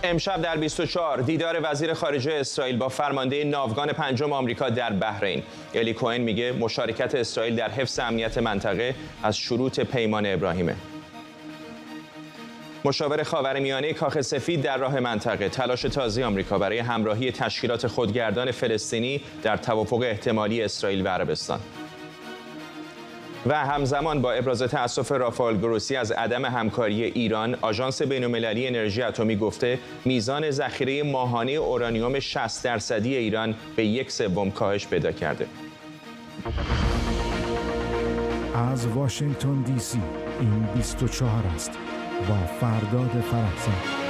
امشب در 24 دیدار وزیر خارجه اسرائیل با فرمانده ناوگان پنجم آمریکا در بحرین. الی کوهن میگه مشارکت اسرائیل در حفظ امنیت منطقه از شروط پیمان ابراهیمه. مشاور خاورمیانه کاخ سفید در راه منطقه. تلاش تازه آمریکا برای همراهی تشکیلات خودگردان فلسطینی در توافق احتمالی اسرائیل و عربستان. و همزمان با ابراز تأسف رافائل گروسی از عدم همکاری ایران، آژانس بین‌المللی انرژی اتمی گفته میزان ذخیره ماهانه اورانیوم 60% ایران به 1/3 کاهش پیدا کرده. از واشنگتن دی سی این 24 است با فرداد فرحزاد.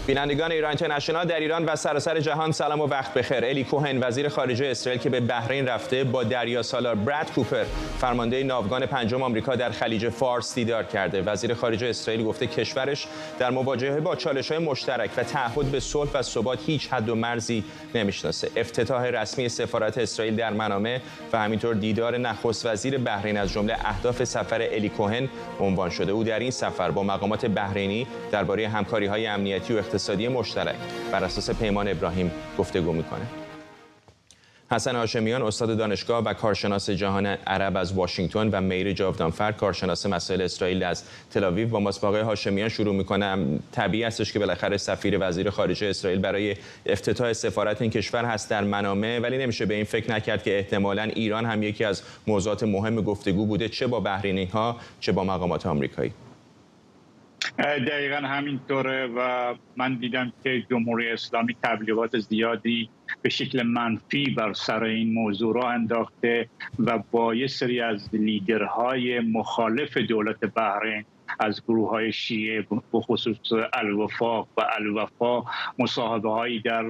بینندگان ایران اینترنشنال در ایران و سراسر جهان سلام و وقت بخیر. الی کوهن وزیر خارجه اسرائیل که به بحرین رفته با دریاسالار براد کوپر فرمانده ناوگان پنجم آمریکا در خلیج فارس دیدار کرده. وزیر خارجه اسرائیل گفته کشورش در مواجهه با چالش‌های مشترک و تعهد به صلح و ثبات هیچ حد و مرزی نمیشناسه. افتتاح رسمی سفارت اسرائیل در منامه و همینطور دیدار نخست وزیر بحرین از جمله اهداف سفر الی کوهن عنوان شده. او در این سفر با مقامات بحرینی درباره همکاری‌های امنیتی و اقتصادی مشترک بر اساس پیمان ابراهیم گفتگو میکنه. حسن هاشمیان استاد دانشگاه و کارشناس جهان عرب از واشنگتن و میر جاودانفر کارشناس مسائل اسرائیل از تل آویو با ماست. آقای هاشمیان شروع میکنم. طبیعی هستش که بالاخره سفیر وزیر خارجه اسرائیل برای افتتاح سفارت این کشور هست در منامه، ولی نمیشه به این فکر نکرد که احتمالاً ایران هم یکی از موضوعات مهم گفتگو بوده، چه با بحرینی ها چه با مقامات آمریکایی. دقیقا همینطوره و من دیدم که جمهوری اسلامی تبلیغات زیادی به شکل منفی بر سر این موضوع را انداخته و با یه سری از لیدرهای مخالف دولت بحرین از گروه‌های شیعه به خصوص الوفاق و الوفا مصاحبه‌هایی در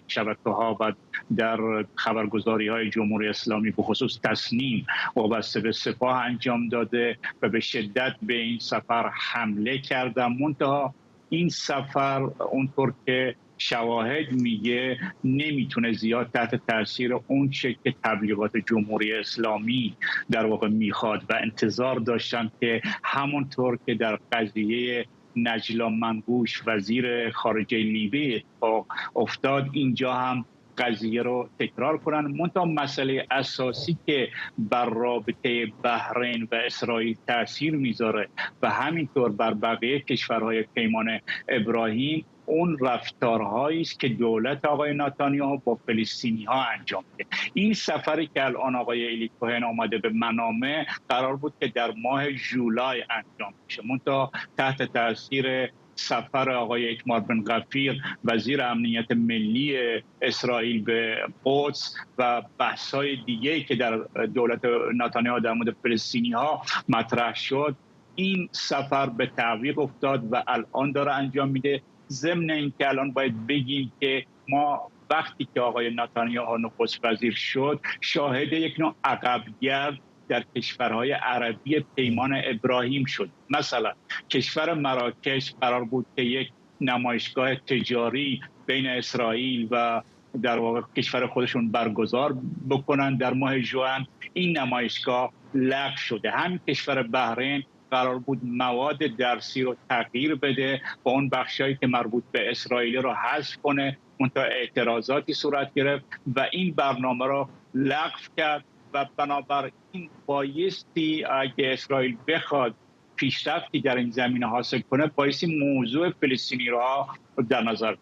شبکه‌ها و در خبرگزاری‌های جمهوری اسلامی به خصوص تصنیم وابسته به سپاه انجام داده و به شدت به این سفر حمله کردن. منتها این سفر اونطور که شواهد میگه نمیتونه زیاد تحت تاثیر اون چه که تبلیغات جمهوری اسلامی در واقع میخواد و انتظار داشتن که همونطور که در قضیه نجلا منقوش وزیر خارجه لیبی اتفاق افتاد اینجا هم قضیه رو تکرار کنن. منتها مسئله اساسی که بر رابطه بحرین و اسرائیل تاثیر میذاره و همینطور بر بقیه کشورهای پیمان ابراهیم اون رفتارهایی است که دولت آقای نتانیاهو با فلسطینی ها انجام میده. این سفری که الان آقای الی کوهن آمده به منامه قرار بود که در ماه ژولای انجام بشه، منتها تحت تاثیر سفر آقای ایتمار بن غفیر وزیر امنیت ملی اسرائیل به قدس و بحث‌های دیگه‌ای که در دولت نتانیاهو در مورد فلسطینی ها مطرح شد، این سفر به تعویق افتاد و الان داره انجام میده. ضمن اینکه الان باید بگیم که ما وقتی که آقای نتانیاهو نخست وزیر شد شاهد یک نوع عقبگرد در کشورهای عربی پیمان ابراهیم شد. مثلا کشور مراکش قرار بود که یک نمایشگاه تجاری بین اسرائیل و در واقع کشور خودشون برگزار بکنن در ماه ژوئن. این نمایشگاه لغو شده. همین کشور بحرین قرار بود مواد درسی رو تغییر بده و اون بخشایی که مربوط به اسرائیل رو حذف کنه، منتها اعتراضاتی صورت گرفت و این برنامه رو لغو کرد و بنابراین بایستی اگه اسرائیل بخواد پیشرفتی در این زمینه حاصل کنه بایستی موضوع فلسطینی رو در نظر.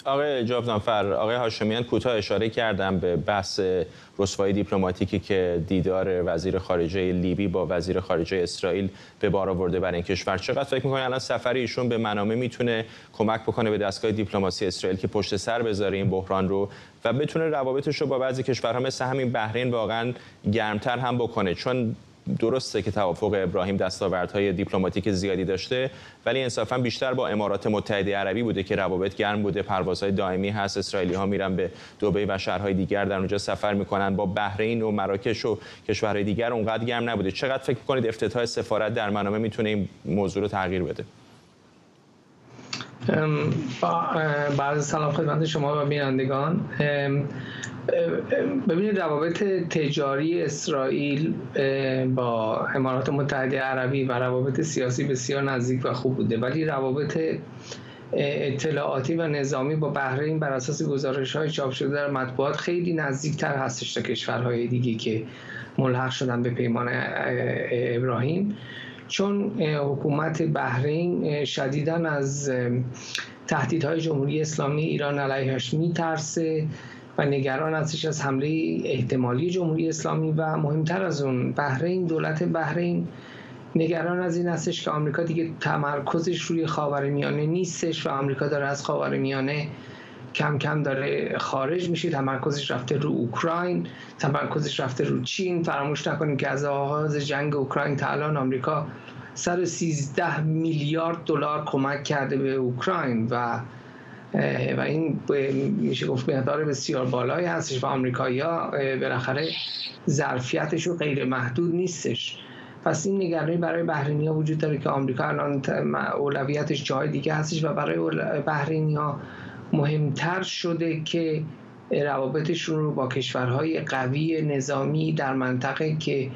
آقای جاودانفر، آقای هاشمیان کوتاه اشاره کردم به بحث رسوایی دیپلماتیکی که دیدار وزیر خارجه لیبی با وزیر خارجه اسرائیل به بار آورده برای این کشور. چقدر فکر می‌کنید الان سفر ایشون به منامه میتونه کمک بکنه به دستگاه دیپلماسی اسرائیل که پشت سر بذاره این بحران رو و بتونه روابطش رو با بعضی کشورها مثل همین بحرین واقعا گرمتر هم بکنه؟ چون درسته که توافق ابراهیم دستاوردهای دیپلماتیک زیادی داشته، ولی انصافا بیشتر با امارات متحده عربی بوده که روابط گرم بوده، پروازهای دائمی هست، اسرائیلی‌ها میرن به دبی و شهرهای دیگر در اونجا سفر میکنن. با بحرین و مراکش و کشورهای دیگر اونقدر گرم نبوده. چقدر فکر می‌کنید افتتاح سفارت در منامه میتونه این موضوع رو تغییر بده؟ با عرض سلام خدمت شما و بینندگان. ببینید، روابط تجاری اسرائیل با امارات متحده عربی و روابط سیاسی بسیار نزدیک و خوب بوده، ولی روابط اطلاعاتی و نظامی با بحرین بر اساس گزارش‌های چاپ شده در مطبوعات خیلی نزدیکتر هستش تا کشورهای دیگه که ملحق شدن به پیمان ابراهیم، چون حکومت بحرین شدیداً از تهدیدهای جمهوری اسلامی ایران علیهش میترسه و نگران هستش از حمله احتمالی جمهوری اسلامی و مهمتر از اون دولت بحرین نگران از این هستش که آمریکا دیگه تمرکزش روی خاورمیانه نیستش و آمریکا داره از خاورمیانه کم کم داره خارج میشه، تمرکزش رفته رو اوکراین، تمرکزش رفته رو چین. فراموش نکنیم که از آغاز جنگ اوکراین تا الان آمریکا 113 میلیارد دلار کمک کرده به اوکراین و این میشه گفت مقدار بسیار بالایی هستش و آمریکایی‌ها بالاخره ظرفیتشون غیر محدود نیستش. پس این نگرانی برای بحرینی‌ها وجود داره که آمریکا الان اولویتش جای دیگه هستش و برای بحرینی‌ها مهمتر شده که روابطشون رو با کشورهای قوی نظامی در منطقه که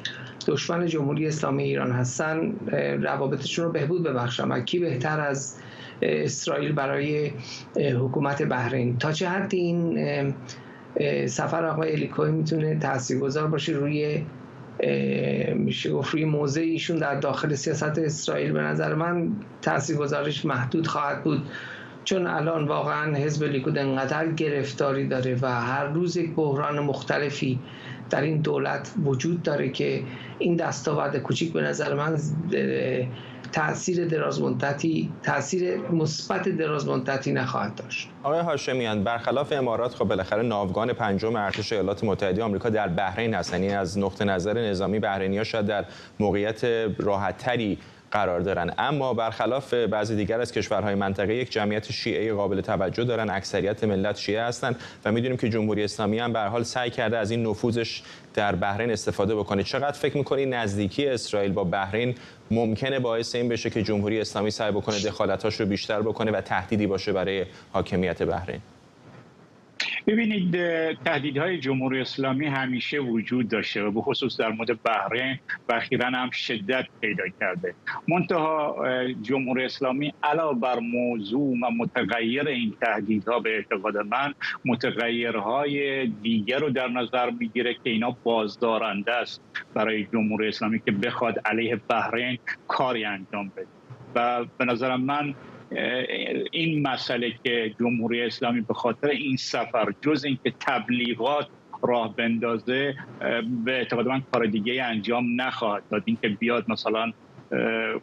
دشمن جمهوری اسلامی ایران هستن روابطشون رو بهبود ببخشن. و کی بهتر از اسرائیل برای حکومت بحرین؟ تا چه حد این سفر آقای الی کوهن میتونه تاثیرگذار باشه روی میشه گفت روی موضع ایشون در داخل سیاست اسرائیل؟ به نظر من تاثیرگذارش محدود خواهد بود، چون الان واقعا حزب لیکود انقدر گرفتاری داره و هر روز یک بحران مختلفی در این دولت وجود داره که این دستاورد کوچیک به نظر من تأثیر مثبت درازمدتی نخواهد داشت. آقای هاشمیان، برخلاف امارات خب بالاخره ناوگان پنجم ارتش ایالات متحده آمریکا در بحرین هستن، یعنی از نقطه نظر نظامی بحرینی‌ها شاید در موقعیت راحت‌تری قرار دارن، اما برخلاف بعضی دیگر از کشورهای منطقه یک جمعیت شیعه قابل توجه دارن، اکثریت ملت شیعه هستند و میدونیم که جمهوری اسلامی هم به هر حال سعی کرده از این نفوذش در بحرین استفاده بکنه. چقدر فکر می‌کنی نزدیکی اسرائیل با بحرین ممکنه باعث این بشه که جمهوری اسلامی سعی بکنه دخالتاش رو بیشتر بکنه و تهدیدی باشه برای حاکمیت بحرین؟ ببینید، تهدیدهای جمهوری اسلامی همیشه وجود داشته و به خصوص در مورد بحرین و اخیراً هم شدت پیدا کرده. منتها جمهوری اسلامی علاوه بر موضوع و متغیر این تهدیدها به اعتقاد من متغیرهای دیگر رو در نظر میگیره که اینا بازدارنده است برای جمهوری اسلامی که بخواد علیه بحرین کاری انجام بده. و به نظر من این مسئله که جمهوری اسلامی به خاطر این سفر جز اینکه تبلیغات راه بندازه به اعتقاد من کار دیگه انجام نخواهد داد، اینکه بیاد مثلا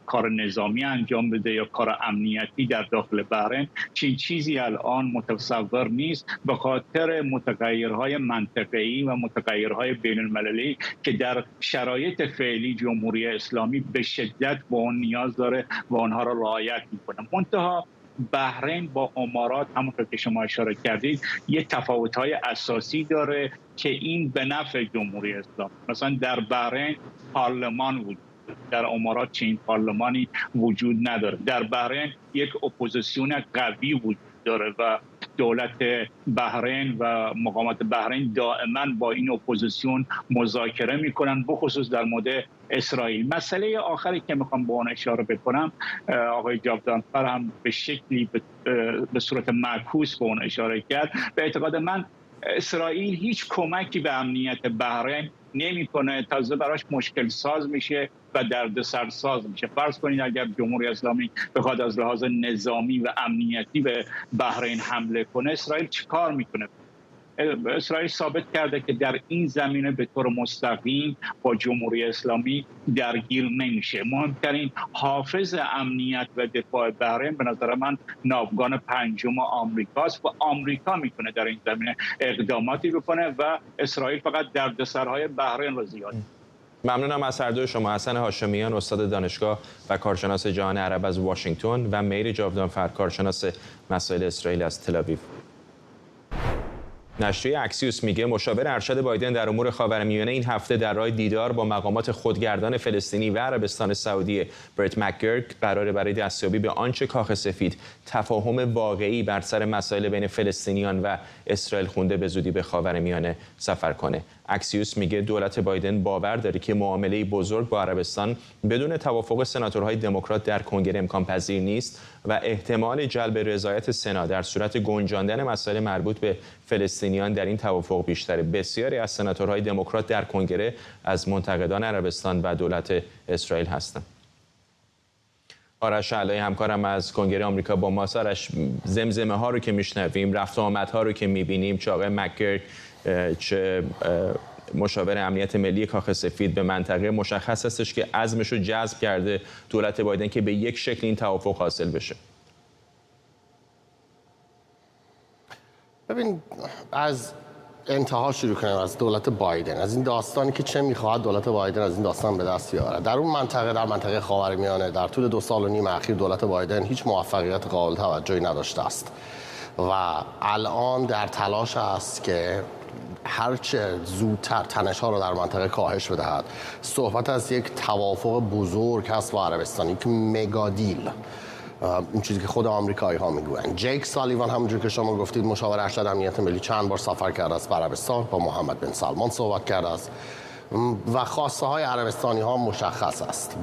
کار نظامی انجام بده یا کار امنیتی در داخل بحرین، چیزی الان متصور نیست به خاطر متغیرهای منطقه‌ای و متغیرهای بین المللی که در شرایط فعلی جمهوری اسلامی به شدت با اون نیاز داره و آنها را رعایت میکنه. منتها بحرین با امارات همونطور که شما اشاره کردید یه تفاوت‌های اساسی داره که این به نفع جمهوری اسلامی. مثلا در بحرین پارلمان وجود، در امارات چنین پارلمانی وجود نداره. در بحرین یک اپوزیسیون قوی وجود داره و دولت بحرین و مقامات بحرین دائما با این اپوزیسیون مذاکره میکنن، بخصوص در مورد اسرائیل. مسئله آخری که میخوام به اون اشاره بکنم، آقای جاودانفر هم به شکلی به صورت معکوس به اون اشاره کرد، به اعتقاد من اسرائیل هیچ کمکی به امنیت بحرین نمیکنه، تازه براش مشکل ساز میشه و دردسر ساز میشه. فرض کنید اگر جمهوری اسلامی بخواد از لحاظ نظامی و امنیتی به بحرین حمله کنه، اسرائیل چیکار میکنه؟ اسرائیل ثابت کرده که در این زمینه به طور مستقیم با جمهوری اسلامی درگیر نمیشه. مهمترین حافظ امنیت و دفاع بحرین به نظر من ناوگان پنجم آمریکاست و آمریکا میتونه در این زمینه اقداماتی بکنه و اسرائیل فقط دردسرهای بحرین رو زیاد. ممنونم از هر دوی شما. حسن هاشمیان، استاد دانشگاه و کارشناس جهان عرب از واشنگتن و مهری جاودانفر، کارشناس مسائل اسرائیل از تل آویو. نشریه اکسیوس میگه مشاور ارشد بایدن در امور خاورمیانه این هفته در راه دیدار با مقامات خودگردان فلسطینی و عربستان سعودی برت مکگرک قراره برای دستیابی به آنچه کاخ سفید تفاهم واقعی بر سر مسائل بین فلسطینیان و اسرائیل خونده به زودی به خاورمیانه سفر کنه. اکسیوس میگه دولت بایدن باور داره که معامله بزرگ با عربستان بدون توافق سناتورهای دموکرات در کنگره امکان پذیر نیست و احتمال جلب رضایت سنا در صورت گنجاندن مسائل مربوط به فلسطینیان در این توافق بیشتره. بسیاری از سناتورهای دموکرات در کنگره از منتقدان عربستان و دولت اسرائیل هستند. آرش علایی همکارم از کنگره آمریکا با ماست. آرش، زمزمه ها رو که میشنویم، رفت و آمد ها رو که میبینیم، چه آقای مکگرک چه مشاور امنیت ملی کاخ سفید به منطقه، مشخص هستش که عزمش رو جذب کرده دولت بایدن که به یک شکل این توافق حاصل بشه. ببین، از انتها شروع کنیم، از دولت بایدن، از این داستانی که چه میخواهد دولت بایدن از این داستان به دست بیاورد. در اون منطقه، در منطقه خاورمیانه، در طول 2.5 سال اخیر دولت بایدن هیچ موفقیت قابل توجهی نداشته است و الان در تلاش است که هرچه زودتر تنش‌ها رو در منطقه کاهش بدهد. صحبت از یک توافق بزرگ هست با عربستان، یک مگادیل، این چیزی که خود آمریکایی ها میگویند. جیک سالیوان، همونجور که شما گفتید، مشاور ارشد امنیت ملی، چند بار سفر کرده است به عربستان، با محمد بن سلمان صحبت کرده است و خواسته های عربستانی ها مشخص است.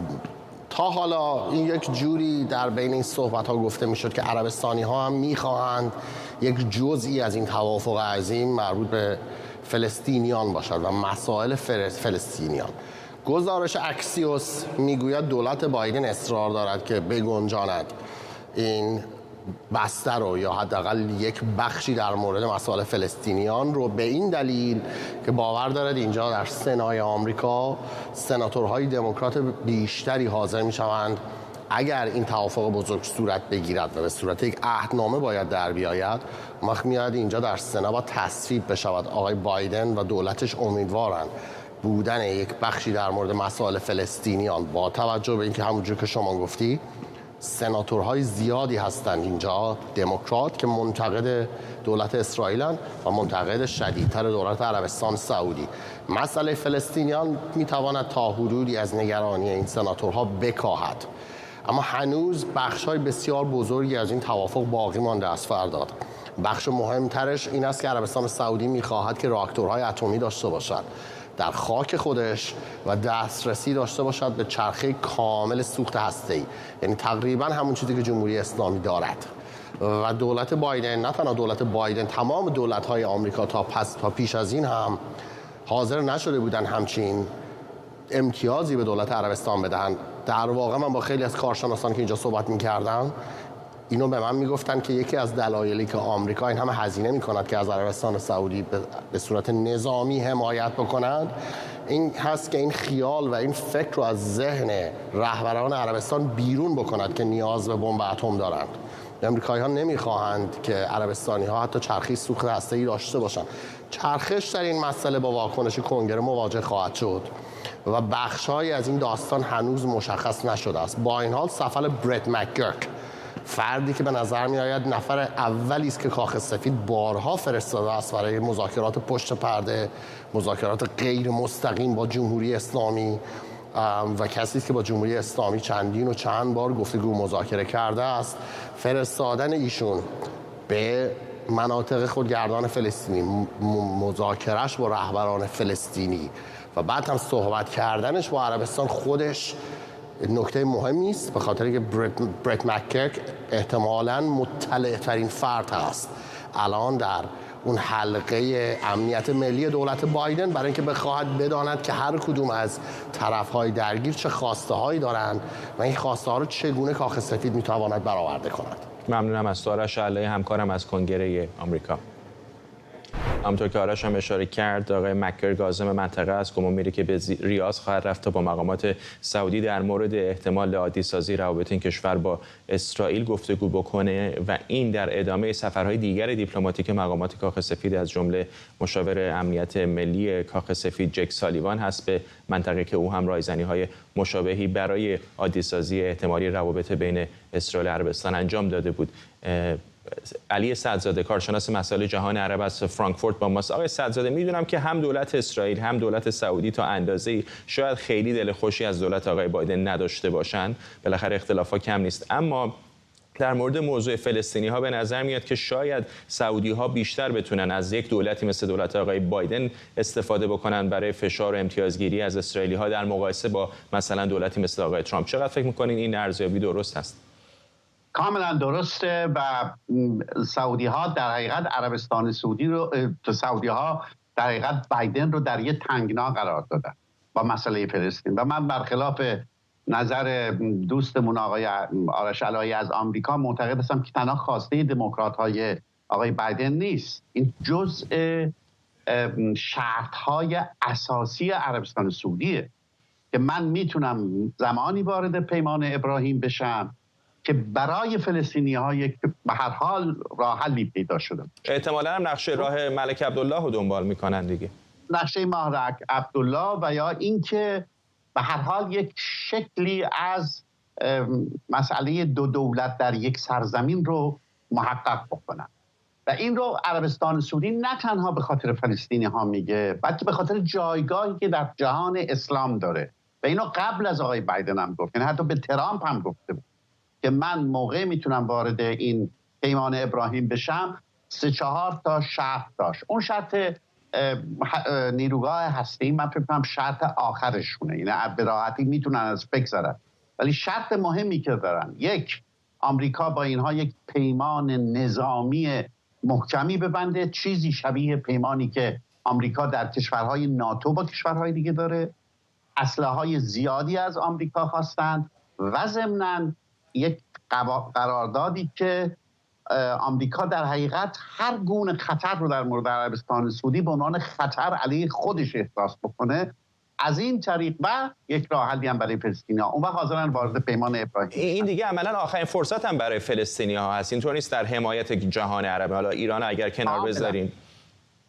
تا حالا این یک جوری در بین این صحبت ها گفته میشد که عربستانی ها هم میخواهند یک جزئی از این توافق عظیم مربوط به فلسطینیان باشد و مسائل فلسطینیان. گزارش اکسیوس میگوید دولت بایدن اصرار دارد که بگنجاند این بستر رو یا حداقل یک بخشی در مورد مسائل فلسطینیان رو، به این دلیل که باور دارد اینجا در سنای آمریکا سناتورهای دموکرات بیشتری حاضر میشوند اگر این توافق بزرگ صورت بگیرد و به صورت یک عهدنامه باید در بیاید، وقت میاد اینجا در سنا با تصویب بشود. آقای بایدن و دولتش امیدوارند بودن یک بخشی در مورد مسائل فلسطینیان، با توجه به اینکه همونجور که شما گفتی سناتورهای زیادی هستند اینجا دموکرات که منتقد دولت اسرائیلن و منتقد شدیدتر دولت عربستان سعودی. مسئله فلسطینیان میتواند تا حدودی از نگرانی این سناتورها بکاهد، اما هنوز بخش‌های بسیار بزرگی از این توافق باقی مانده است. فرداد بخش مهمترش این است که عربستان سعودی میخواهد که راکتورهای اتمی داشته باشد در خاک خودش و دسترسی داشته باشد به چرخه کامل سوخت هسته‌ای، یعنی تقریبا همون چیزی که جمهوری اسلامی دارد. و دولت بایدن، نه تنها دولت بایدن، تمام دولت‌های آمریکا تا پیش از این هم حاضر نشده بودن همچین امتیازی به دولت عربستان بدهند. در واقع من با خیلی از کارشناسان که اینجا صحبت می‌کردم اینو به من میگفتن که یکی از دلایلی که آمریکا این همه هزینه میکند که از عربستان سعودی به صورت نظامی حمایت بکنند این هست که این خیال و این فکر رو از ذهن رهبران عربستان بیرون بکند که نیاز به بمب اتم دارند. آمریکایی ها نمیخواهند که عربستانی ها حتی چرخی سوخت هسته‌ای داشته باشند. چرخش در این مسئله با واکنش کنگره مواجه خواهد شد و بخش‌هایی از این داستان هنوز مشخص نشده است. با این حال سفر برت مکگرک، فردی که به نظر می آید نفر اولی است که کاخ سفید بارها فرستاده است برای مذاکرات پشت پرده، مذاکرات غیر مستقیم با جمهوری اسلامی و کسی است که با جمهوری اسلامی چندین و چند بار گفتگو مذاکره کرده است، فرستادن ایشون به مناطق خودگردان فلسطینی، مذاکرهش با رهبران فلسطینی و بعد هم صحبت کردنش با عربستان خودش نکته مهمی است، به خاطر که برت مکگرک احتمالاً مطلع ترین فرد هست الان در اون حلقه امنیت ملی دولت بایدن، برای اینکه بخواهد بداند که هر کدوم از طرف‌های درگیر چه خواسته هایی دارند و این خواسته ها رو چگونه کاخ سفید میتواند برآورده کند. ممنونم از تو آرش علایی، همکارم از کنگره آمریکا. همونطور که آرش هم اشاره کرد، آقای مکگرک عازم منطقه است، گمان میره که به ریاض خواهد رفت تا با مقامات سعودی در مورد احتمال عادی سازی روابط این کشور با اسرائیل گفتگو بکنه و این در ادامه سفرهای دیگر دیپلماتیک مقامات کاخ سفید از جمله مشاور امنیت ملی کاخ سفید جیک سالیوان هست به منطقه که او هم رایزنی‌های مشابهی برای عادی سازی احتمالی روابط بین اسرائیل و عربستان انجام داده بود. علی سعدزاده، کارشناس مسائل جهان عرب از فرانکفورت با ماست. آقای سعدزاده، میدونم که هم دولت اسرائیل هم دولت سعودی تا اندازه‌ای شاید خیلی دل خوشی از دولت آقای بایدن نداشته باشن، بالاخره اختلافات کم نیست، اما در مورد موضوع فلسطینی ها به نظر میاد که شاید سعودی ها بیشتر بتونن از یک دولتی مثل دولت آقای بایدن استفاده بکنن برای فشار و امتیازگیری از اسرائیلی ها در مقایسه با مثلا دولتی مثل آقای ترامپ. چقدر فکر میکنین این ارزیابی درست هست؟ کاملا درسته و سعودی ها در حقیقت عربستان سعودی رو سعودی ها در حقیقت بایدن رو در یه تنگنا قرار دادن با مسئله فلسطین و من برخلاف نظر دوستمون آقای آرش علایی از آمریکا معتقد هستم که تنها خواسته دموکرات های آقای بایدن نیست. این جزء شرط های اساسی عربستان سعودیه که من میتونم زمانی وارد پیمان ابراهیم بشم که برای فلسطینی ها یک به هر حال راه حلی پیدا شده. احتمالاً هم نقشه راه ملک عبدالله رو دنبال میکنن دیگه. نقشه ملک عبدالله و یا اینکه به هر حال یک شکلی از مسئله دو دولت در یک سرزمین رو محقق بکنن و این رو عربستان سعودی نه تنها به خاطر فلسطینی ها میگه بلکه به خاطر جایگاهی که در جهان اسلام داره و اینو قبل از آقای بایدن هم گفت، یعنی حتی به ترامپ هم گفته بود که من موقع میتونم وارد این پیمان ابراهیم بشم 3-4 تا شرط داشت. اون شرط نیروگاه هسته‌ای من فکر کنم شرط آخرشونه، یعنی به راحتی میتونن از بگذرن، ولی شرط مهمی که دارن، یک، آمریکا با اینها یک پیمان نظامی محکمی ببنده، چیزی شبیه پیمانی که آمریکا در کشورهای ناتو با کشورهای دیگه داره، اسلحه‌های زیادی از آمریکا خواستند و ضمناً یک قراردادی که آمریکا در حقیقت هر گونه خطر رو در مورد عربستان سعودی به عنوان خطر علیه خودش احساس بکنه، از این طریق و یک راه حلی هم برای فلسطینی‌ها اون وقت حاضرن وارد پیمان ابراهیم. این دیگه عملاً آخرین فرصت هم برای فلسطینی‌ها هست، اینطور نیست در حمایت جهان عربی، حالا ایران اگر کنار بذاریم.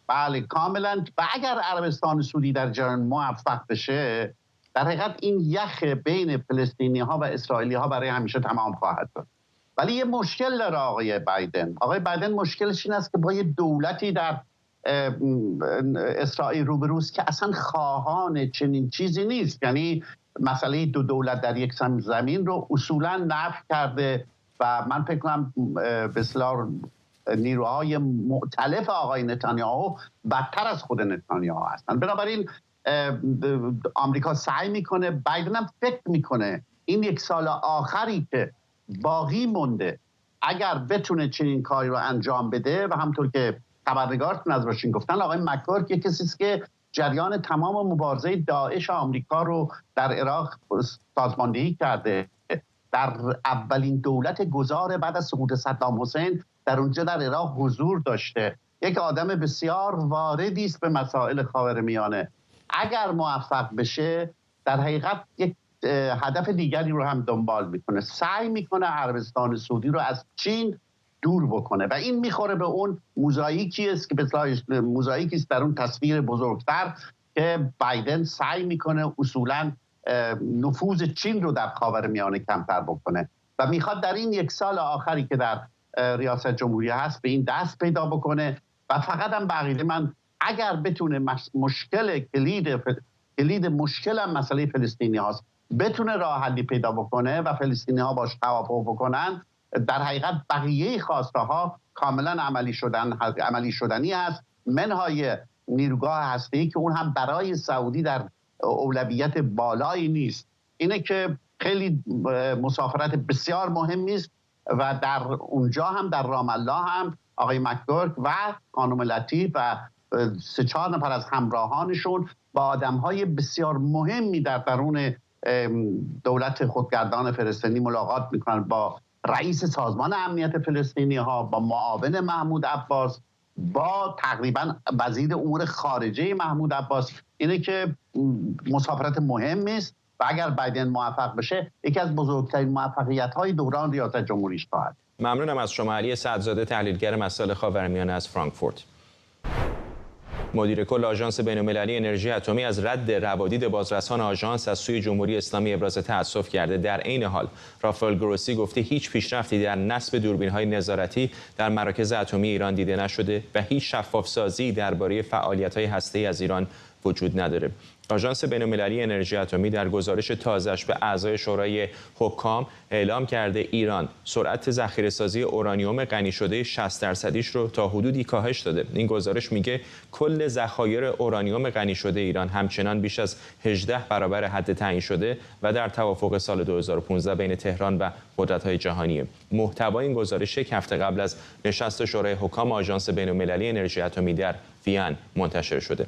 بله کاملا. و اگر عربستان سعودی در جریان موفق بشه، در حقیقت این یخ بین فلسطینی‌ها و اسرائیلی‌ها برای همیشه تمام خواهد شد. ولی یه مشکل داره آقای بایدن. آقای بایدن مشکلش این است که با یه دولتی در اسرائیل روبروست که اصلا خواهان چنین چیزی نیست، یعنی مسئله دو دولت در یک زمین رو اصولا نفی کرده و من فکر کنم بسیار نیروهای مؤتلف آقای نتانیاهو بدتر از خود نتانیاهو هستن. بنابراین آمریکا سعی میکنه، بایدن هم فکر میکنه این یک سال آخری که باقی مونده اگر بتونه چنین کاری رو انجام بده، و همطور که خبرنگارتون از واشنگتن گفتن آقای مک‌گورک یک کسی است که جریان تمام مبارزه داعش آمریکا رو در عراق سازماندهی کرده، در اولین دولت گذار بعد از سقوط صدام حسین در اونجا در عراق حضور داشته، یک آدم بسیار واردی است به مسائل خاورمیانه. اگر موفق بشه در حقیقت یک هدف دیگری رو هم دنبال میکنه، سعی میکنه عربستان سعودی رو از چین دور بکنه و این میخوره به اون موزاییکی است که موزاییکی است در اون تصویر بزرگتر که بایدن سعی میکنه اصولا نفوذ چین رو در خاورمیانه کمتر بکنه و میخواد در این یک سال آخری که در ریاست جمهوری هست به این دست پیدا بکنه و فقط هم بقیده من اگر بتونه کلید مشکل هم مسئله فلسطینی هاست بتونه راه حلی پیدا بکنه و فلسطینی ها باش توافق بکنن، در حقیقت بقیه خواسته ها کاملا عملی شدنی است، منهای نیروگاه هسته‌ای که اون هم برای سعودی در اولویت بالایی نیست. اینه که خیلی مسافرت بسیار مهمی است و در اونجا هم در رام الله هم آقای مک‌گورک و خانم لطیف و 3-4 نفر از همراهانشون با آدم‌های بسیار مهمی در درون دولت خودگردان فلسطینی ملاقات میکنن، با رئیس سازمان امنیت فلسطینی ها، با معاون محمود عباس، با تقریبا وزیر امور خارجه محمود عباس. اینه که مسافرت مهمی است و اگر بایدن موفق بشه یکی از بزرگترین موفقیت های دوران ریاست جمهوریش خواهد. ممنونم از شما علی سعدزاده، تحلیلگر مسائل خاورمیانه از فرانکفورت. مدیر کل آژانس بین‌المللی انرژی اتمی از رد روادید بازرسان آژانس از سوی جمهوری اسلامی ابراز تأسف کرده. در عین حال رافائل گروسی گفته هیچ پیشرفتی در نصب دوربین‌های نظارتی در مراکز اتمی ایران دیده نشده و هیچ شفاف‌سازی درباره فعالیت‌های هسته‌ای از ایران وجود نداره. آژانس بین‌المللی انرژی اتمی در گزارش تازه‌اش به اعضای شورای حکام اعلام کرده ایران سرعت ذخیره‌سازی اورانیوم غنی شده 60% رو تا حدودی کاهش داده. این گزارش میگه کل ذخایر اورانیوم غنی شده ایران همچنان بیش از 18 برابر حد تعیین شده و در توافق سال 2015 بین تهران و قدرت‌های جهانیه. محتوای این گزارش یک هفته قبل از نشست شورای حکام آژانس بین‌المللی انرژی اتمی در وین منتشر شده.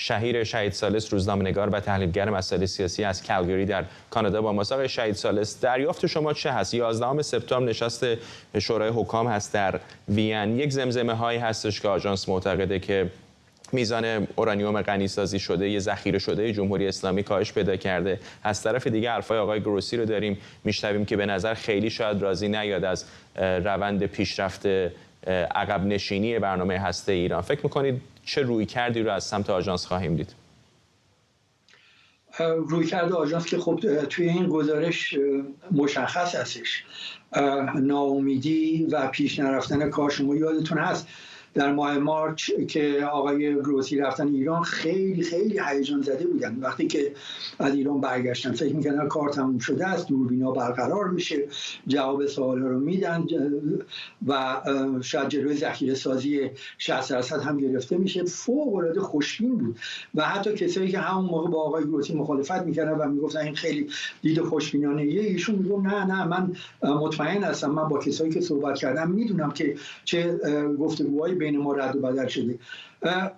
شهیر شهید ثالث روزنامه‌نگار و تحلیلگر مسائل سیاسی از کالگری در کانادا با ما. آقای شهید ثالث، دریافت شما چه هست؟ 11 سپتامبر نشست شورای حکام هست در وین. یک زمزمه هایی هستش که آژانس معتقده که میزان اورانیوم غنی سازی شده یه ذخیره شده جمهوری اسلامی کاهش پیدا کرده. از طرف دیگه حرفای آقای گروسی رو داریم میشنویم که به نظر خیلی شاید راضی نیاد از روند پیشرفت عقب نشینی برنامه هسته ایران. فکر می‌کنید چه رویکردی رو از سمت آژانس خواهیم دید؟ رویکرد آژانس که خب توی این گزارش مشخص هستش، ناامیدی و پیش نرفتن کار. شما یادتون هست در ماه مارچ که آقای گروسی رفتن ایران خیلی خیلی هیجان زده بودن. وقتی که از ایران برگشتن فکر می‌کردن کار تموم شده است، دوربینا برقرار میشه، جواب سوالا رو میدن و شاید جلوی ذخیره سازی 60% هم گرفته میشه. فوق‌العاده خوشبین بود و حتی کسایی که همون موقع با آقای گروسی مخالفت میکردن و میگفتن این خیلی دید خوشبینانه ایشون میگفت نه من مطمئن هستم، من با کسایی که صحبت کردم میدونم که چه گفتگوهای بین ما رد و بدل شده.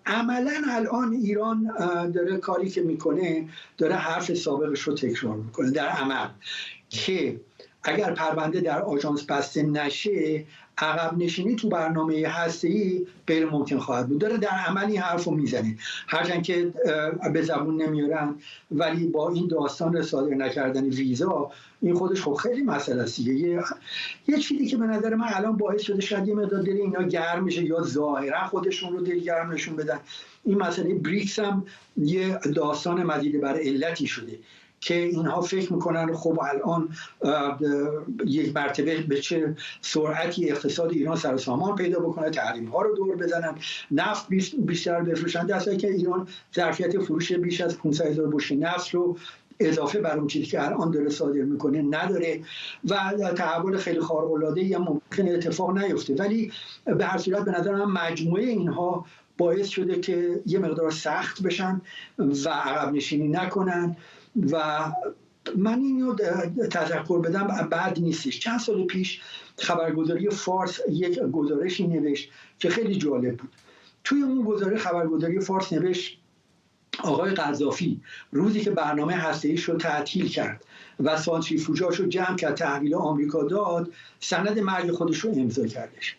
عملا الان ایران داره کاری که میکنه، داره حرف سابقش رو تکرار میکنه در عمل، که اگر پرونده در آژانس بسته نشه عقب نشینی تو برنامه هسته‌ای غیر ممکن خواهد بود. داره در عمل این حرف رو میزنه، هرچند که به زبون نمیارن، ولی با این داستان صادر نکردن ویزا این خودش خب خیلی مسئله است. یه چیزی که به نظر من الان باعث شده شاید یه مقدار دل اینا گرم میشه یا ظاهرا خودشون رو دلگرم نشون بدن، این مسئله بریکس هم یه داستان مزید بر علتی شده که اینها فکر میکنن خب الان یک مرتبه به چه سرعتی اقتصاد ایران سر و سامان پیدا بکنه، تحریم ها رو دور بزنن، نفت بیشتر بفروشن، در حالی که ایران ظرفیت فروش بیش از 500,000 بشکه نفت رو اضافه بر اون چیزی که الان داره صادر میکنه نداره و تحول خیلی خارق العاده هم ممکن اتفاق نیفته. ولی به هر صورت به نظر من مجموعه اینها باعث شده که یه مقدار سخت بشن و عقب نشینی نکنن. و من اینو تذکر بدم بعد نیستش. چند سال پیش خبرگزاری فارس یک گزارشی نوشت که خیلی جالب بود. توی اون گزارش خبرگزاری فارس نوشت آقای قذافی روزی که برنامه هسته‌ایش رو تعطیل کرد و سانتریفوژاش رو جمع کرد تحویل آمریکا داد، سند مرگ خودش رو امضا کردش.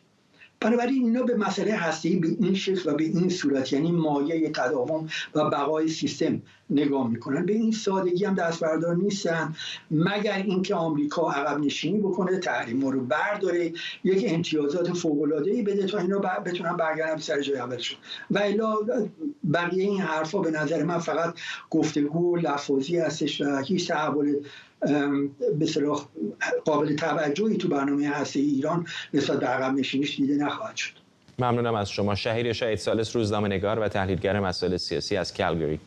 بنابراین اینا به مسئله هسته‌ای به این شکل و به این صورت، یعنی مایه تداوم و بقای سیستم نگاه میکنن. به این سادگی هم دست بردار نیستن، مگر اینکه آمریکا عقب نشینی بکنه، تحریم رو برداره، یک امتیازات فوق‌العاده‌ای بده تا اینا بتونن برگردن سر جای اولشون. و الا بقیه این حرفا به نظر من فقط گفتگو لفظی هستش و هیچ تحول به اصطلاح قابل توجهی تو برنامه هسته‌ای ایران نسبت به عقب نشینیش دیده نخواهد شد. ممنونم از شما. شهیر شهید ثالث روزنامه‌نگار و تحلیلگر مسائل سیاسی از کالگری.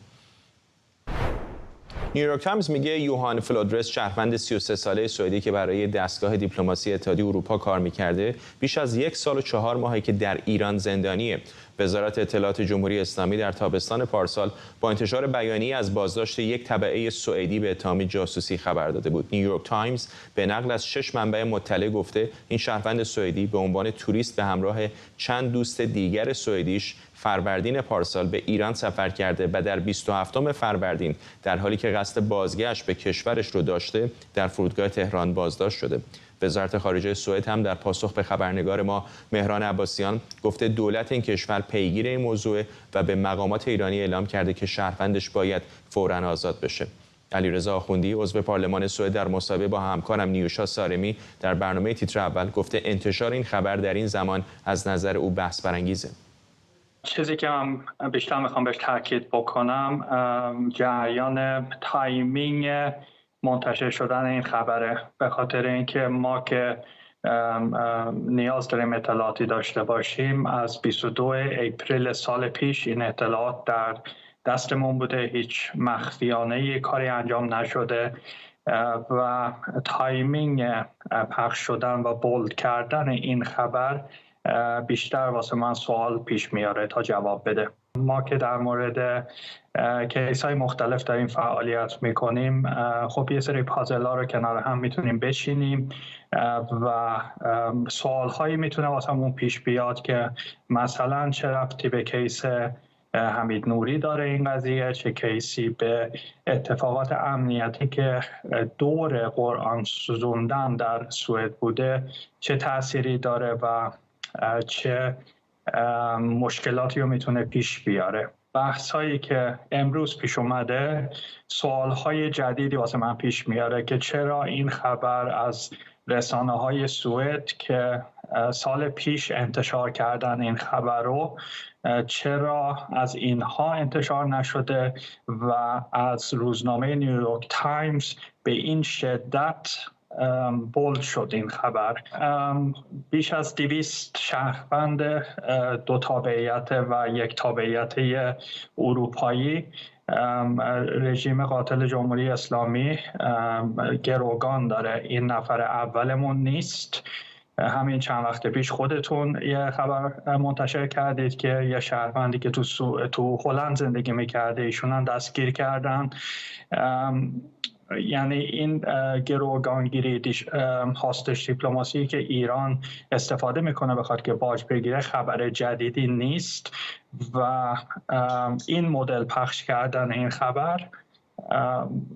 نیویورک تایمز میگه یوهان فلودرس، شهروند 33 ساله سوئدی که برای دستگاه دیپلماسی اتحادیه اروپا کار میکرده، بیش از 1 سال و 4 ماهی که در ایران زندانیه. وزارت اطلاعات جمهوری اسلامی در تابستان پارسال با انتشار بیانیه از بازداشت یک تبعه سوئدی به اتهام جاسوسی خبر داده بود. نیویورک تایمز به نقل از 6 منبع مطلع گفته این شهروند سوئدی به عنوان توریست به همراه چند دوست دیگر سوئدیش فروردین پارسال به ایران سفر کرده و در 27 فروردین در حالی که قصد بازگشت به کشورش رو داشته در فرودگاه تهران بازداشت شده. وزارت خارجه سوئد هم در پاسخ به خبرنگار ما مهران عباسیان گفته دولت این کشور پیگیر این موضوع و به مقامات ایرانی اعلام کرده که شهروندش باید فوراً آزاد بشه. علیرضا آخوندی عضو پارلمان سوئد در مصاحبه با همکارم نیوشا سارمی در برنامه تیتر اول گفته انتشار این خبر در این زمان از نظر او بحث برانگیزه. چیزی که من بیشتر میخوام بهش تاکید بکنم جریان تایمینگ منتشر شدن این خبره، به خاطر اینکه ما که نیاز داریم اطلاعاتی داشته باشیم. از 22 اپریل سال پیش این اطلاعات در دستمون بوده، هیچ مخفیانه کاری انجام نشده و تایمینگ پخش شدن و بولد کردن این خبر بیشتر واسه من سوال پیش میاره تا جواب بده. ما که در مورد کیس های مختلف داریم فعالیت میکنیم، خب یه سری پازل ها رو کنار هم میتونیم بچینیم و سوال هایی میتونه واسه همون پیش بیاد که مثلا چه ربطی به کیس حمید نوری داره این قضیه، چه کیسی به اتفاقات امنیتی که دور قرآن سوزوندن در سوئد بوده چه تأثیری داره و چه مشکلاتی رو میتونه پیش بیاره. بحث هایی که امروز پیش اومده سوال های جدیدی واسه من پیش میاره که چرا این خبر از رسانه های سوئد که سال پیش انتشار کردن این خبر رو چرا از اینها انتشار نشده و از روزنامه نیویورک تایمز به این شدت بولد شد این خبر. بیش از 200 شهروند 2 تابعیت و 1 تابعیت اروپایی رژیم قاتل جمهوری اسلامی گروگان داره. این نفر اولمون نیست. همین چند وقت پیش خودتون یه خبر منتشر کردید که یه شهروندی که تو هلند زندگی میکرده ایشون هم دستگیر کردن. یعنی این گروگانگیری هاستش دیپلماسی که ایران استفاده میکنه بخواد که باج بگیره خبر جدیدی نیست و این مدل پخش کردن این خبر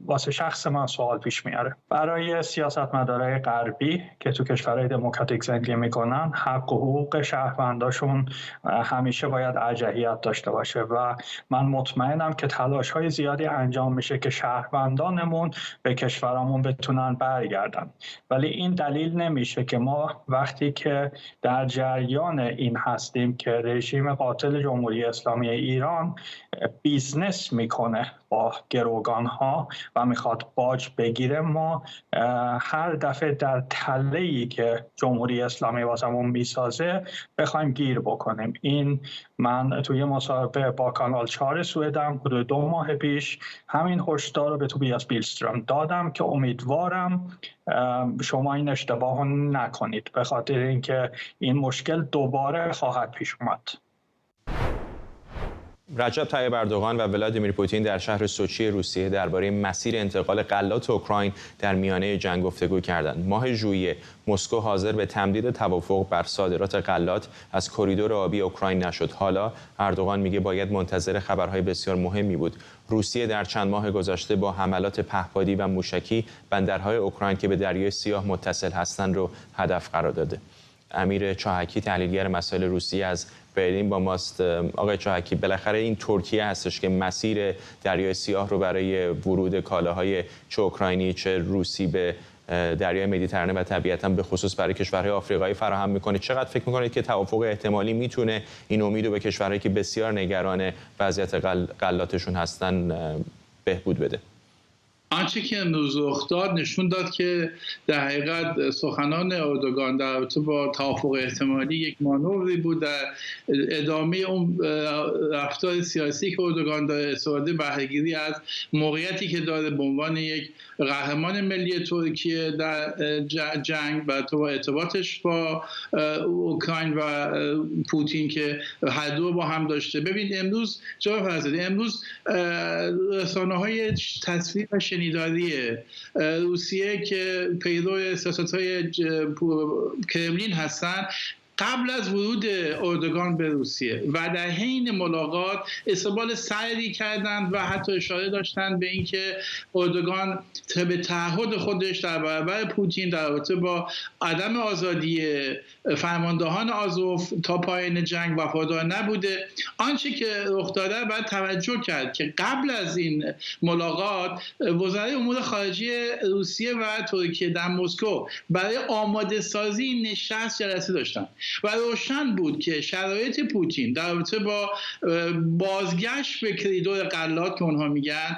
واسه شخص من سوال پیش میاره. برای سیاستمدارای غربی که تو کشورهای دموکراتیک زندگی میکنن حق و حقوق شهرونداشون همیشه باید ارجحیت داشته باشه و من مطمئنم که تلاش‌های زیادی انجام میشه که شهروندانمون به کشورمون بتونن برگردن، ولی این دلیل نمیشه که ما وقتی که در جریان این هستیم که رژیم قاتل جمهوری اسلامی ایران بیزنس میکنه با گروگان ها و میخواد باج بگیره، ما هر دفعه در تله‌ای که جمهوری اسلامی واسمون میسازه بخوایم گیر بکنیم. این من توی مصاحبه با کانال 4 سوئدم حدود 2 ماه پیش همین هشدار رو به توبیاس بیلستروم دادم که امیدوارم شما این اشتباه نکنید، به خاطر اینکه این مشکل دوباره خواهد پیش اومد. رجب طیب اردوغان و ولادیمیر پوتین در شهر سوچی روسیه درباره مسیر انتقال غلات اوکراین در میانه جنگ گفتگو کردند. ماه ژوئیه مسکو حاضر به تمدید توافق بر صادرات غلات از کریدور آبی اوکراین نشد. حالا اردوغان میگه باید منتظر خبرهای بسیار مهمی بود. روسیه در چند ماه گذشته با حملات پهپادی و موشکی بندرهای اوکراین که به دریای سیاه متصل هستند رو هدف قرار داده. امیر چاهکی تحلیلگر مسائل روسیه از برلین با ماست. آقای چاهکی، بالاخره این ترکیه هستش که مسیر دریای سیاه رو برای ورود کالاهای چه اوکراینی چه روسی به دریای مدیترانه و طبیعتاً به خصوص برای کشورهای آفریقایی فراهم میکنه. چقدر فکر میکنید که توافق احتمالی میتونه این امید رو به کشورهایی که بسیار نگران وضعیت غلاتشون هستن بهبود بده؟ آنچه که امروز رخ داد نشون داد که در حقیقت سخنان اردوغان در رابطه با توافق احتمالی یک مانوری بود در ادامه اون رفتار سیاسی که اردوغان داره، استفاده بهره‌گیری از موقعیتی که داره به عنوان یک قهرمان ملی ترکیه در جنگ و تو ارتباطش با اوکراین و پوتین که هر دو با هم داشته. ببین امروز جناب فرزادی، امروز رسانه‌های تصویر و شنیداری روسیه که پیرو سیاست‌های کرملین هستند قبل از ورود اردوغان به روسیه و در حین ملاقات استقبال سردی کردند و حتی اشاره داشتند به اینکه اردوغان به تعهد خودش در برابر پوتین در رابطه با عدم آزادی فرماندهان آزوف تا پایان جنگ وفادار نبوده. آنچه که رخ داده باید توجه کرد که قبل از این ملاقات وزرای امور خارجه روسیه و ترکیه در مسکو برای آماده سازی نشست جلسه داشتند. و روشن بود که شرایط پوتین در رابطه با بازگشت به کریدور غلات که اونها میگن،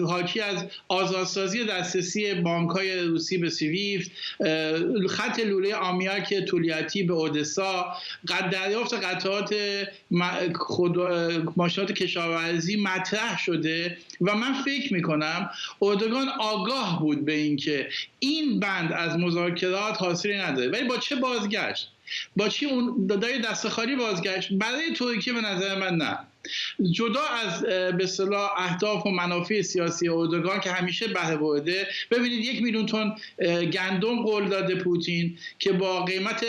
حاکی از آزادسازی دسترسی بانک‌های روسی به سویفت، خط لوله آمیاک تولیاتی به اودسا، دریافت قطعات ماشینات کشاورزی مطرح شده و من فکر میکنم اردوگان آگاه بود به اینکه این بند از مذاکرات حاصلی نداره. ولی با چه بازگشت؟ با چی اون دادای دست خالی بازگشت؟ برای ترکیه به نظر من نه. جدا از به اصطلاح اهداف و منافع سیاسی اردوگان که همیشه بهره برده، ببینید 1 میلیون تن گندم قول داده پوتین که با قیمت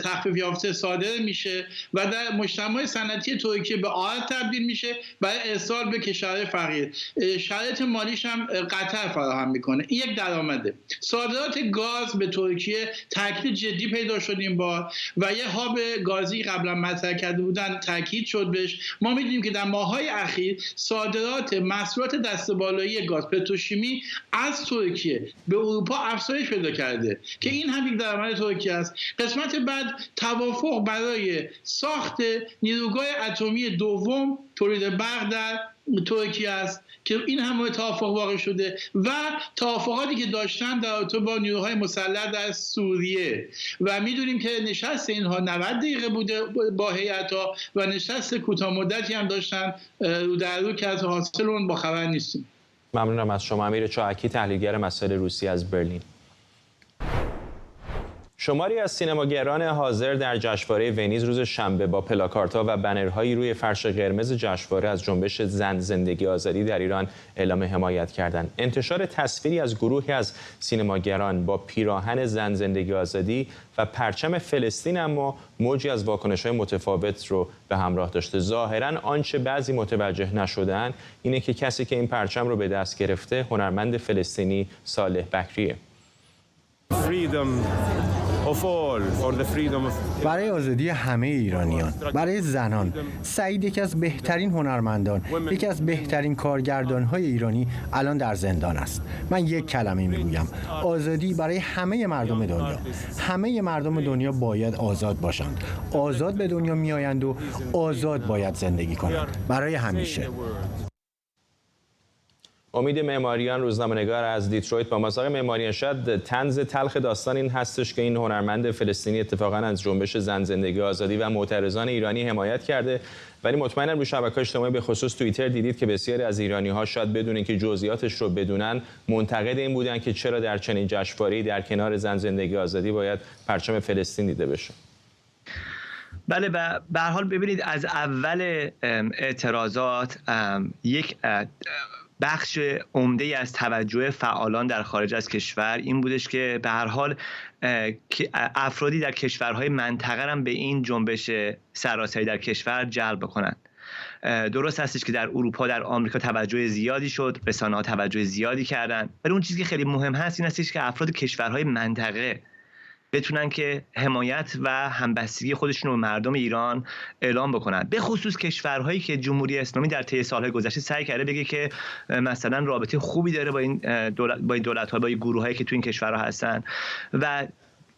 تخفیف یافته صادر میشه و در مجتمع صنعتی ترکیه به آرد تبدیل میشه برای ارسال به کشورهای فقیر. شرایط مالیش هم قطر فراهم میکنه. این یک درآمده. صادرات گاز به ترکیه تاکید جدی پیدا شد این بار و یه هاب گازی قبلا مطرح کرده بودن تاکید شد بهش. ما می‌دونیم که در ماه‌های اخیر صادرات محصولات دسته‌بالایی گاز پتروشیمی از ترکیه به اروپا افزایش پیدا کرده که این هم یک درآمد ترکیه است. قسمت بعد توافق برای ساخت نیروگاه اتمی دوم تولید برق در ترکیه است که این هم توافق واقع شده و توافقاتی که داشتن در رابطه با نیروهای مسلح در سوریه و میدونیم که نشست اینها 90 دقیقه بوده با هیئت‌ها و نشست کوتاه مدتی هم داشتن رو در رو که از حاصل اون با خبر نیستیم. ممنونم از شما امیر چاهکی، تحلیلگر مسائل روسیه از برلین. شماری از سینماگران حاضر در جشنواره ونیز روز شنبه با پلاکاردها و بنرهایی روی فرش قرمز جشنواره از جنبش زن زندگی آزادی در ایران اعلام حمایت کردند. انتشار تصویری از گروهی از سینماگران با پیراهن زن زندگی آزادی و پرچم فلسطین اما موجی از واکنش‌های متفاوت رو به همراه داشته. ظاهراً آنچه بعضی متوجه نشدن اینه که کسی که این پرچم رو به دست گرفته هنرمند فلسطینی صالح بکریه. برای آزادی همه ایرانیان، برای زنان. سعید یکی از بهترین هنرمندان، یکی از بهترین کارگردان‌های ایرانی الان در زندان است. من یک کلمه میگویم: آزادی برای همه مردم دنیا. همه مردم دنیا باید آزاد باشند. آزاد به دنیا میآیند و آزاد باید زندگی کنند برای همیشه. امید معماریان، روزنامه‌نگار از دیترویت با ماست. آقای معماریان، شاید طنز تلخ داستان این هستش که این هنرمند فلسطینی اتفاقا از جنبش زن زندگی آزادی و معترضان ایرانی حمایت کرده، ولی مطمئناً روی شبکه‌های اجتماعی به خصوص توییتر دیدید که بسیاری از ایرانی‌ها شاید بدون اینکه جزئیات رو بدونن منتقد این بودن که چرا در چنین جشنواره‌ای در کنار زن زندگی آزادی باید پرچم فلسطین دیده بشه. بله، به هر حال ببینید از اول اعتراضات یک بخش عمده از توجه فعالان در خارج از کشور این بودش که به هر حال افرادی در کشورهای منطقه هم به این جنبش سراسری در کشور جلب کنند. درست هستش که در اروپا، در آمریکا توجه زیادی شد، رسانه‌ها توجه زیادی کردن، ولی اون چیزی که خیلی مهم هست این هستش که افراد کشورهای منطقه بتونن که حمایت و همبستگی خودشون رو مردم ایران اعلام بکنن، به خصوص کشورهایی که جمهوری اسلامی در طی سالهای گذشته سعی کرده بگه که مثلا رابطه خوبی داره با این دولت‌ها، با این گروهایی که تو این کشورها هستن و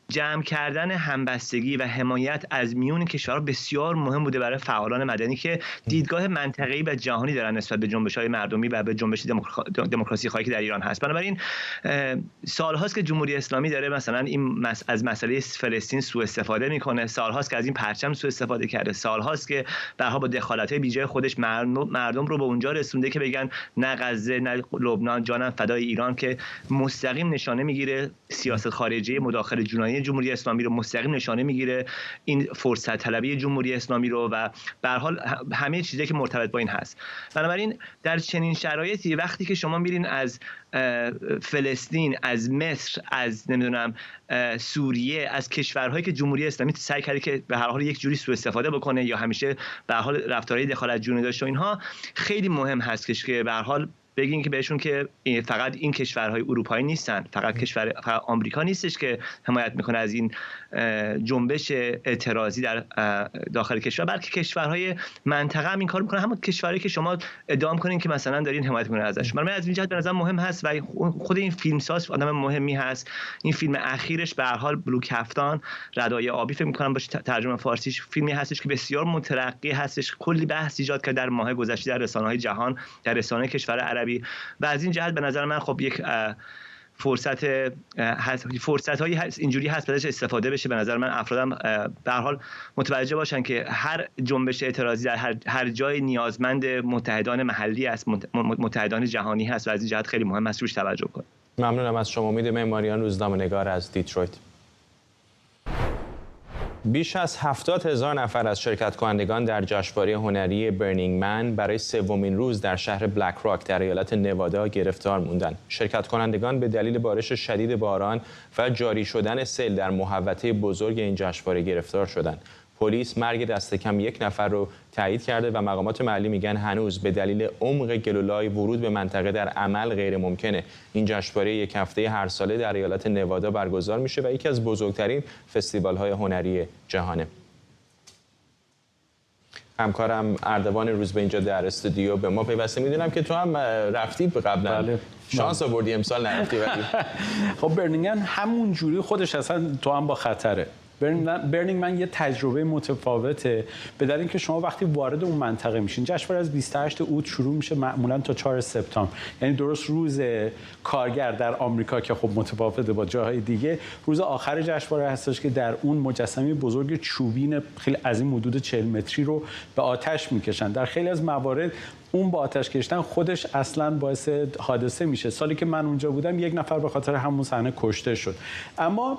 جمع کردن همبستگی و حمایت از میون کشورها بسیار مهم بوده برای فعالان مدنی که دیدگاه منطقه‌ای و جهانی دارن نسبت به جنبش‌های مردمی و به جنبش دموکراسی خواهی که در ایران هست. بنابراین سال‌هاست که جمهوری اسلامی داره مثلا این از مسئله فلسطین سوء استفاده میکنه، سال‌هاست که از این پرچم سوء استفاده کرده، سال‌هاست که برها با دخالت‌های بیجای خودش مردم رو به اونجا رسونده که بگن نه غزه نه لبنان، جانم فدای ایران، که مستقیم نشانه میگیره سیاست خارجی مداخله جنایی جمهوری اسلامی رو، مستقیم نشانه میگیره این فرصت طلبی جمهوری اسلامی رو و به هر حال همه چیزی که مرتبط با این هست. بنابراین در چنین شرایطی وقتی که شما میرین از فلسطین، از مصر، از نمیدونم سوریه، از کشورهایی که جمهوری اسلامی سعی کرده که به هر حال یک جوری سوء استفاده بکنه یا همیشه به هر حال رفتارهای دخالت جنایی داشته، اینها خیلی مهم هست که به هر حال بگین که بهشون که فقط این کشورهای اروپایی نیستن، فقط آمریکا نیستش که حمایت میکنه از این جنبش اعتراضی در داخل کشور، بلکه کشورهای منطقه هم این کار میکنن، همون کشورهایی که شما ادعا کنین که مثلا دارین حمایت میکنین ازش. من از این جهت به نظر مهم هست و خود این فیلمساز آدم مهمی هست. این فیلم اخیرش به هر حال بلو کفتان، ردای آبی فکر میکنم باشه ترجمه فارسیش، فیلمی هستش که بسیار مترقی هستش، کلی بحث ایجاد کرد در ماه گذشته در رسانه‌های جهان، در رسانه کشور عربی و از این جهت به نظر من خب یک فرصت‌هایی هست اینجوری هست ازش استفاده بشه. به نظر من افرادم به هر حال متوجه باشن که هر جنبش اعتراضی در هر جای نیازمند متحدان محلی است، متحدان جهانی هست و از این جهت خیلی مهم است روش توجه کنیم. ممنونم از شما. امید معماریان، روزنامه‌نگار از دیترویت. بیش از 70,000 نفر از شرکت کنندگان در جشنواره هنری برنینگ من برای سومین روز در شهر بلک راک در ایالت نوادا گرفتار موندند. شرکت کنندگان به دلیل بارش شدید باران و جاری شدن سیل در محوطه بزرگ این جشنواره گرفتار شدند. پلیس مرگ دست کم 1 نفر رو تایید کرده و مقامات محلی میگن هنوز به دلیل عمق گلولای ورود به منطقه در عمل غیر ممکنه. این جشنواره یک هفته هر ساله در ایالت نوادا برگزار میشه و یکی از بزرگترین فستیوال‌های هنری جهانه. همکارم اردوان روز به اینجا در استودیو به ما پیوسته. میدونم که تو هم رفتی قبلا. بله. شانس آوردی امسال نرفتی ولی خب برنینگ همون جوری خودش اصلا تو هم با خطره. برنینگ من یه تجربه متفاوته به دلیل اینکه شما وقتی وارد اون منطقه میشین، جشنواره از 28 اوت شروع میشه معمولا تا 4 سپتامبر، یعنی درست روز کارگر در آمریکا که خب متفاوته با جاهای دیگه، روز آخر جشنواره هستش که در اون مجسمه بزرگ چوبین خیلی عظیم حدود 40 متری رو به آتش میکشن. در خیلی از موارد اون با آتش کشیدن خودش اصلا باعث حادثه میشه. سالی که من اونجا بودم 1 نفر به خاطر همون صحنه کشته شد. اما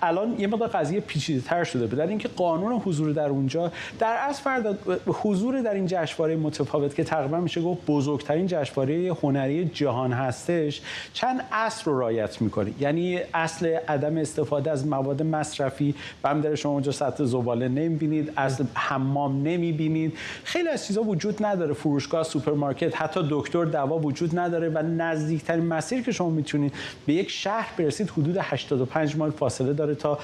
الان یه مقدار قضیه پیچیده‌تر شده به دلیل اینکه قانون حضور در اونجا در اصل حضور در این جشنواره متفاوت که تقریبا میشه گفت بزرگترین جشنواره هنری جهان هستش، چند اصل رو رعایت میکنه. یعنی اصل عدم استفاده از مواد مصرفی، بمدر شما اونجا سطح زباله نمیبینید، اصل حمام نمیبینید، خیلی از چیزا وجود نداره. فروشگاه، سوپرمارکت، حتی دکتر، دوا وجود نداره و نزدیکترین مسیر که شما میتونید به یک شهر برسید حدود 85 مایل فاصله داره تا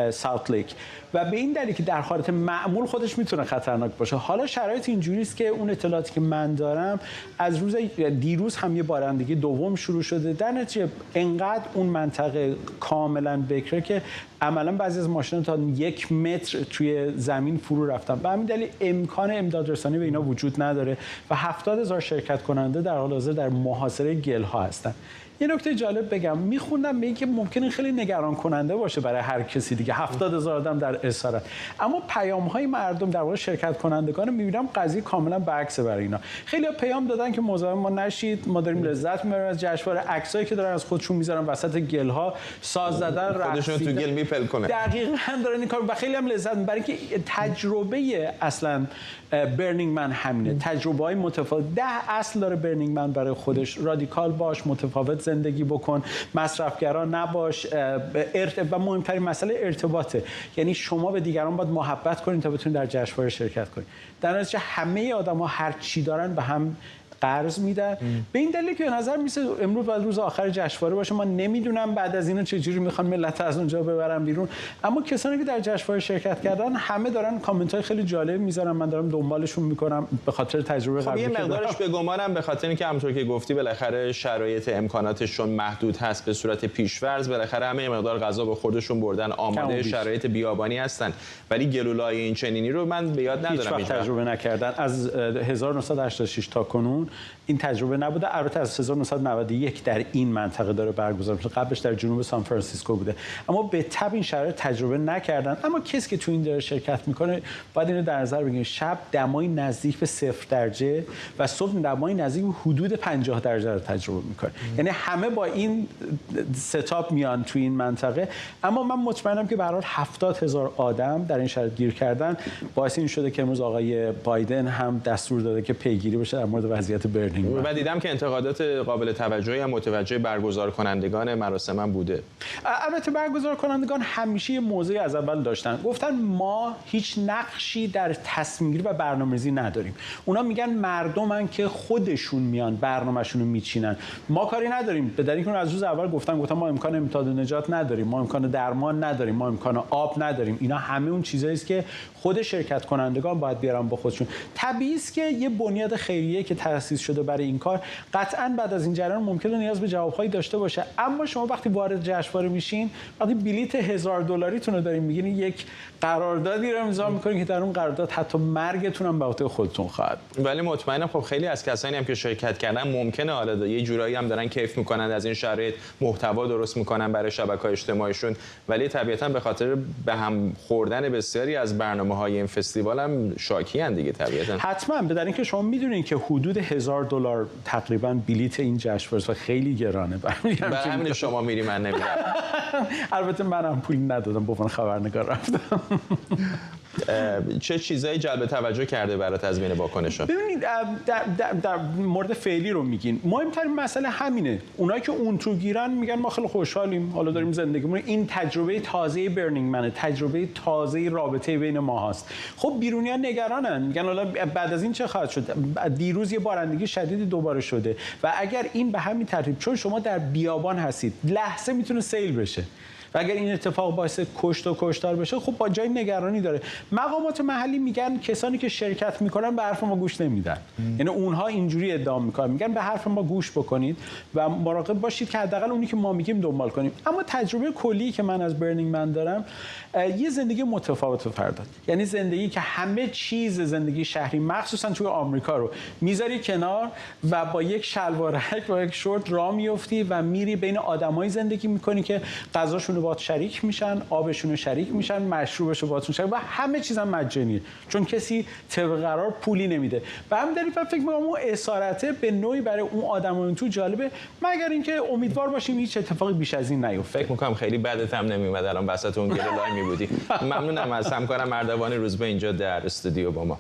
ساوت لیک و به این دلیل که در حالت معمول خودش میتونه خطرناک باشه. حالا شرایط اینجوری است که اون اطلاعاتی که من دارم از روز دیروز هم یه بارندگی دوم شروع شده، در نتیجه انقدر اون منطقه کاملا بکره که عملا بعضی از ماشینا تا 1 متر توی زمین فرو رفتن. به همین دلیل امکان امدادرسانی به اینا وجود نداره و 70,000 شرکت کننده در حال حاضر در محاصره گل‌ها هستن. یه نکته جالب بگم، میخوندم به اینکه ممکنه خیلی نگران کننده باشه برای هر کسی دیگه 70,000 آدم در اسارت، اما پیام‌های مردم در واقع شرکت کنندگان می‌بینم قضیه کاملا برعکسه برای اینا. خیلی‌ها پیام دادن که مزاحم ما نشید، ما داریم لذت می‌بریم از جشنواره، عکسایی که دارن از خودشون می‌ذارن وسط گل‌ها، ساز زدن، خودشون تو گل میپل کنه. دقیقاً دارن این کارو و خیلی هم لذت می‌برن. برای اینکه تجربه اصلا برنینگ من همینه، تجربه‌های متفاوت. 10 اصل داره برنینگ من برای خودش: رادیکال باش، متفاوت زندگی بکن، مصرفگرا نباش و مهمترین مسئله ارتباطه. یعنی شما به دیگران باید محبت کنید تا بتونید در جشنواره شرکت کنید. در نتیجه همه آدم‌ها هر چی دارن به هم قرض میدن. به این دلیل که به نظر میسه امروز بعد روز آخر جشنواره باشه. ما نمیدونم بعد از اینا چجوری میخوان ملت از اونجا ببرن بیرون، اما کسانی که در جشنواره شرکت کردن همه دارن کامنت های خیلی جالب میذارن. من دارم دنبالشون میکنم به خاطر تجربه قبلی. یه مقدارش به گمانم به خاطر اینکه همونطور که گفتی بالاخره شرایط امکاناتشون محدود هست به صورت پیش‌فرض، بالاخره همه مقدار غذا به خودشون بردن، آماده شرایط بیابانی هستن، ولی گلولای این چنینی رو من به یاد ندارم هیچ تجربه نکردن. از 1986 تا کنون این تجربه نبوده. البته از 1991 در این منطقه داره برگزار میشه، قبلش در جنوب سان فرانسیسکو بوده، اما به تبع این شرایط تجربه نکردن. اما کسی که تو این داره شرکت میکنه باید اینو در نظر بگیرید: شب دمای نزدیک به 0 درجه و صبح دمای نزدیک به حدود 50 درجه رو تجربه میکنه. یعنی همه با این ستاپ میان تو این منطقه. اما من مطمئنم که به هر حال 70,000 آدم در این شرایط گیر کردن باعث این شده که امروز آقای بایدن هم دستور داده که پیگیری بشه در مورد وضعیت فعالیت برنینگ من. و دیدم که انتقادات قابل توجهی هم متوجه برگزار کنندگان مراسم هم بوده. البته برگزار کنندگان همیشه موضعی از اول داشتن، گفتن ما هیچ نقشی در تصمیم گیری و برنامه‌ریزی نداریم. اونا میگن مردمن که خودشون میان برنامه‌شون رو میچینن، ما کاری نداریم. به دلیل اینکه از روز اول گفتن ما امکان امداد و نجات نداریم، ما امکان درمان نداریم، ما امکان آب نداریم. اینا همه اون چیزایی است که خود شرکت کنندگان باید بیارن با خودشون. طبیعی است که یه بنیاد خیریه که تأسیس شده برای این کار قطعاً بعد از این جریان ممکنه نیاز به جواب‌هایی داشته باشه، اما شما وقتی وارد جشنواره میشین، وقتی بلیت $1000 رو دارین میگیرین، یک قراردادی رو امضا میکنین که در اون قرارداد حتی مرگتون هم به عهده خودتون خواهد. ولی مطمئنم خب خیلی از کسانی هم که شرکت کردن ممکنه حالا یه جورایی هم دارن کیف میکنن از این شرایط، محتوا درست میکنن برای شبکه‌های اجتماعیشون، ولی طبیعتاً به خاطر به هم خوردن بسیاری از برنامه‌های این فستیوال هم شاکی ان دیگه طبیعتاً. حتما، به دلیل اینکه شما میدونین که حدود $1000 تقریبا بلیت این جشنواره و خیلی گرانه. برای همین شما میری من نمیرم. البته منم پول ندادم، به عنوان خبرنگار رفتم. چه چیزایی جلب توجه کرده برات از بین واکنش‌ها؟ ببینید در مورد فعلی رو میگین، مهمترین مسئله همینه. اونایی که اون تو گیرن میگن ما خیلی خوشحالیم، حالا داریم زندگی می‌کنیم، این تجربه تازه برنینگ منه، تجربه تازه رابطه بین ما هست. خب بیرونیان نگرانن، میگن حالا بعد از این چه خواهد شد؟ دیروز یه بارندگی شدیدی دوباره شده و اگر این به همین ترتیب، چون شما در بیابان هستید، لحظه میتونه سیل بشه و اگر این اتفاق باعث کشت و کشتار بشه، خب با جای نگرانی داره. مقامات محلی میگن کسانی که شرکت میکنن به حرف ما گوش نمیدن. یعنی اونها اینجوری ادعا میکنن، میگن به حرف ما گوش بکنید و مراقب باشید که حداقل اونی که ما میگیم دنبال کنیم. اما تجربه کلی که من از برنینگ من دارم، یه زندگی متفاوت فرداد. یعنی زندگی که همه چیز زندگی شهری مخصوصا توی آمریکا رو میذاری کنار و با یک شلوارک و یک شورت راه میافتی و میری بین آدمای زندگی میکنی که غذاشون رو باهات شریک میشن، آبشون رو شریک میشن، مشروبش رو باهاتون شریک و همه چیزم مجانیه، چون کسی طبق قرار پولی نمیده. و همین دلیل فکر می‌کنم اون اسارته به نوعی برای اون آدمای تو جالبه، مگر اینکه امیدوار باشیم هیچ اتفاقی بیش از این نیفته. فکر می‌کنم خیلی بدت هم نمیومد الان وسط اون گله لای میبودی. ممنونم از همکارم اردوان روزبه اینجا در استودیو با ما.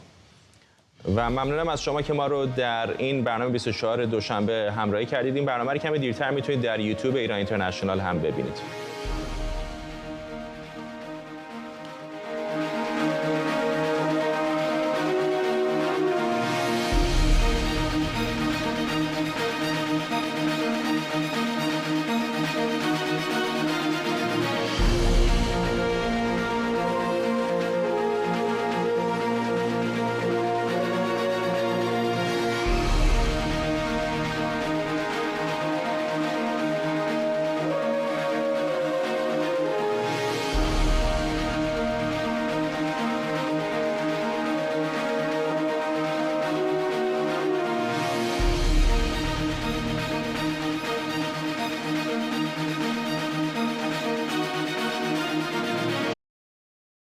و ممنونم از شما که ما رو در این برنامه 24 دوشنبه همراهی کردید. این برنامه رو کمی دیرتر میتونید در یوتیوب ایران اینترنشنال هم ببینید.